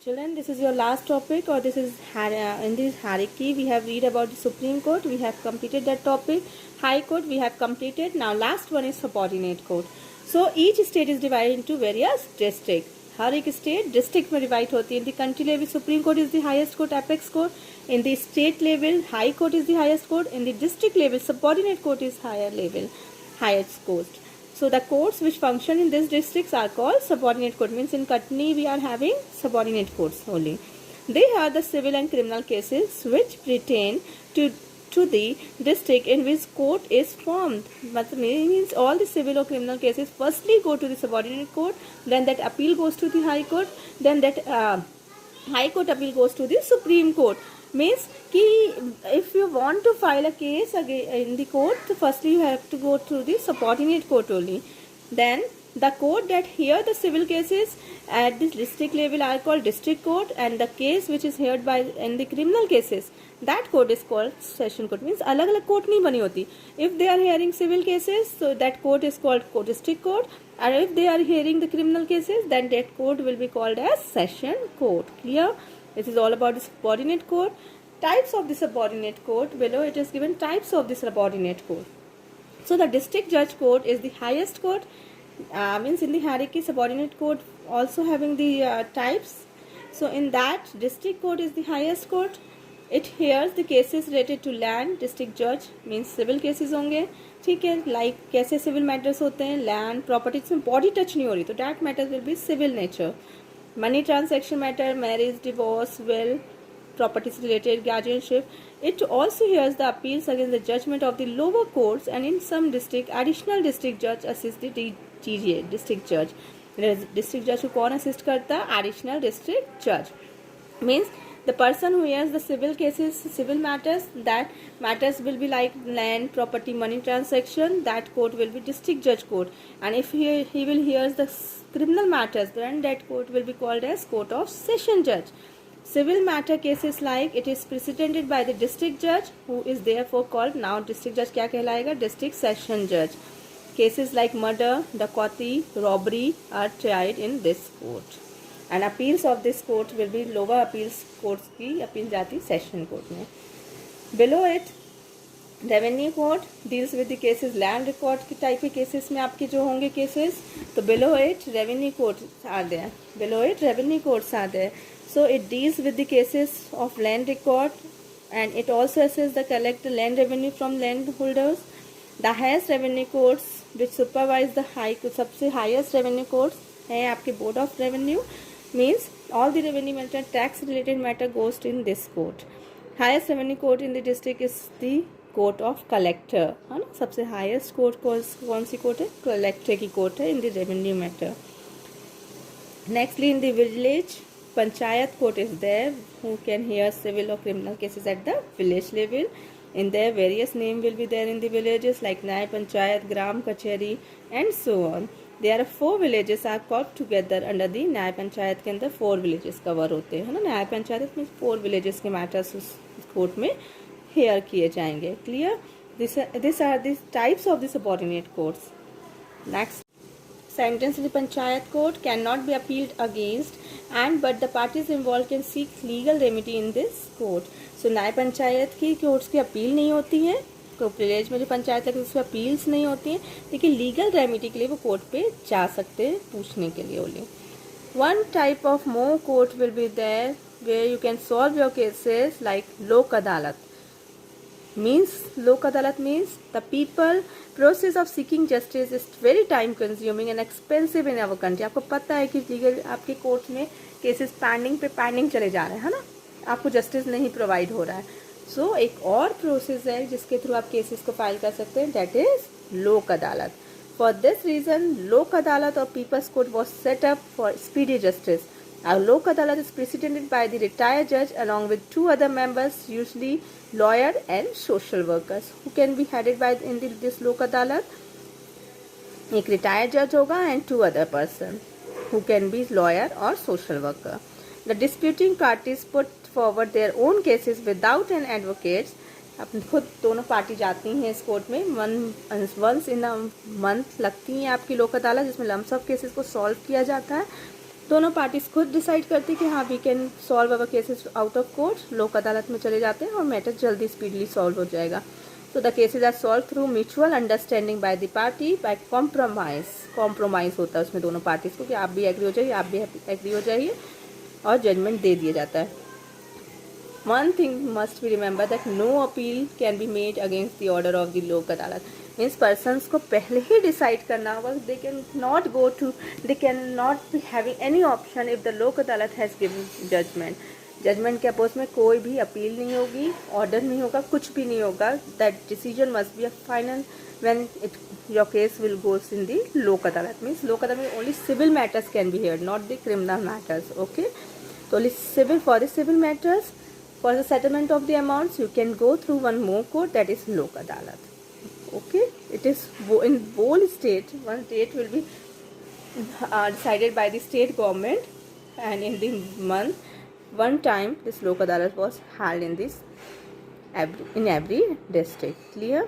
children, this is your last topic, or this is in this hierarchy we have read about the Supreme Court. We have completed that topic. High Court we have completed. Now last one is subordinate court. So each state is divided into various districts. हर एक state district में divide होती है. In the country level supreme court is the highest court, apex court. In the state level high court is the highest court. In the district level subordinate court is higher level highest court. So the courts which function in these districts are called subordinate court. Means in Katni we are having subordinate courts only. They are the civil and criminal cases which pertain to the district in which court is formed. But means all the civil or criminal cases firstly go to the subordinate court, then that appeal goes to the high court, then that high court appeal goes to the Supreme Court. Means कि if you want to file a case again in the court, firstly you have to go through the subordinate court only. Then the court that hear the civil cases at the district level are called district court, and the case which is heard by in the criminal cases, that court is called session court. Means अलग अलग court नहीं बनी होती. If they are hearing civil cases, so that court is called district court, and if they are hearing the criminal cases, then that court will be called as session court. Clear? This is all about the subordinate court. Types of the subordinate court. Below it is given types of the subordinate court. So the district judge court is the highest court. Means in the hierarchy subordinate court also having the types. So in that district court is the highest court. It hears the cases related to land. District judge means civil cases होंगे. ठीक है, like कैसे civil matters होते हैं, land, property में body touch नहीं हो रही, तो that matters will be civil nature. Money transaction matter, marriage, divorce, will, properties related, guardianship. It also hears the appeals against the judgment of the lower courts, and in some district, additional district judge assists the DGA, district judge. District judge को कौन assist करता है? Additional district judge. Means the person who hears the civil cases, civil matters, that matters will be like land, property, money transaction, that court will be district judge court. And if he will hear the criminal matters, then that court will be called as court of session judge. Civil matter cases like it is preceded by the district judge, who is therefore called, now district judge क्या कहलाएगा? District session judge. Cases like murder, dacoity, robbery are tried in this court. And appeals of this court will be lower appeals courts की appeal जाती session court में. Below it, revenue court deals with the cases, land record की type के cases में आपके जो होंगे cases, तो below it revenue courts are there. Below it revenue courts are there. So it deals with the cases of land record, and it also assess the collect land revenue from land holders. The highest revenue courts which supervise the high, सबसे highest revenue courts हैं आपके board of revenue. Means all the revenue matter, tax related matter goes in this court. Highest revenue court in the district is the court of collector, है ना. सबसे highest court कौन सी court है? Collector की court है in the revenue matter. Nextly in the village, panchayat court is there who can hear civil और criminal cases at the village level. In their various name will be there in the villages like न्याय पंचायत, ग्राम कचहरी and so on. There are 4 villages are called together under the न्याय पंचायत के अंदर 4 villages cover होते हैं, है ना. न्याय पंचायत में 4 villages के मैटर्स उस कोर्ट में हेयर किए जाएंगे. Clear? This are the types of the subordinate courts. Next sentence in the panchayat court can not be appealed against and but the parties involve can seek legal remedy in this court. So Nyaya Panchayat की courts की appeal नहीं होती है, village में जो पंचायत है उसमें appeals नहीं होती हैं, लेकिन लीगल रेमेडी के लिए वो कोर्ट पे जा सकते हैं पूछने के लिए only. One type of more court will be there where you can solve your cases like Lok Adalat. Means lok adalat means the people process of seeking justice is very time consuming and expensive in our country. आपको पता है कि legal आपके court में cases pending चले जा रहे हैं, है ना. आपको जस्टिस नहीं प्रोवाइड हो रहा है. सो एक और प्रोसेस है जिसके थ्रू आप केसेस को फाइल कर सकते हैं, दैट इज लोक अदालत. For this reason Lok Adalat और people's court was set up for speedy justice. Our Lok Adalat is preceded by the retired judge along with 2 other members, usually lawyer and social workers, who can be headed by this Lok Adalat. एक retired judge होगा and 2 other person who can be lawyer or social worker. The disputing parties put forward their own cases without an advocate. अपनी खुद दोनों party जाती हैं इस court में. Once in a month लगती हैं आपकी लोक अदालत, जिसमें लम्स ऑफ केसेस को सॉल्व किया जाता है. दोनों पार्टीज खुद डिसाइड करती कि हाँ we can solve our cases out of court, Lok Adalat में चले जाते हैं और मैटर जल्दी स्पीडली सॉल्व हो जाएगा। So the cases are solved through mutual understanding by the party by compromise. Compromise होता है उसमें दोनों पार्टीज को कि आप भी एग्री हो जाइए, आप भी एग्री हो जाइए और जजमेंट दे दिया जाता है। One thing must be remember that no appeal can be made against the order of the लोक अदालत। मीन्स पर्सनस को पहले ही डिसाइड करना होगा, they can not go to, they can not be having any option if the Lok Adalat has given judgement. Judgement के oppose में कोई भी appeal नहीं होगी, ऑर्डर नहीं होगा, कुछ भी नहीं होगा। That decision must be a final when it your case will goes in the Lok Adalat. Means Lok Adalat में only civil matters can be heard, not the criminal matters. Okay, तो only civil, for the civil matters, for the settlement of the amounts, you can go through one more court, that is Lok Adalat. Okay, it is in whole state, one state will be decided by the state government, and in the month one time this lok adalat was held in this in every district. Clear?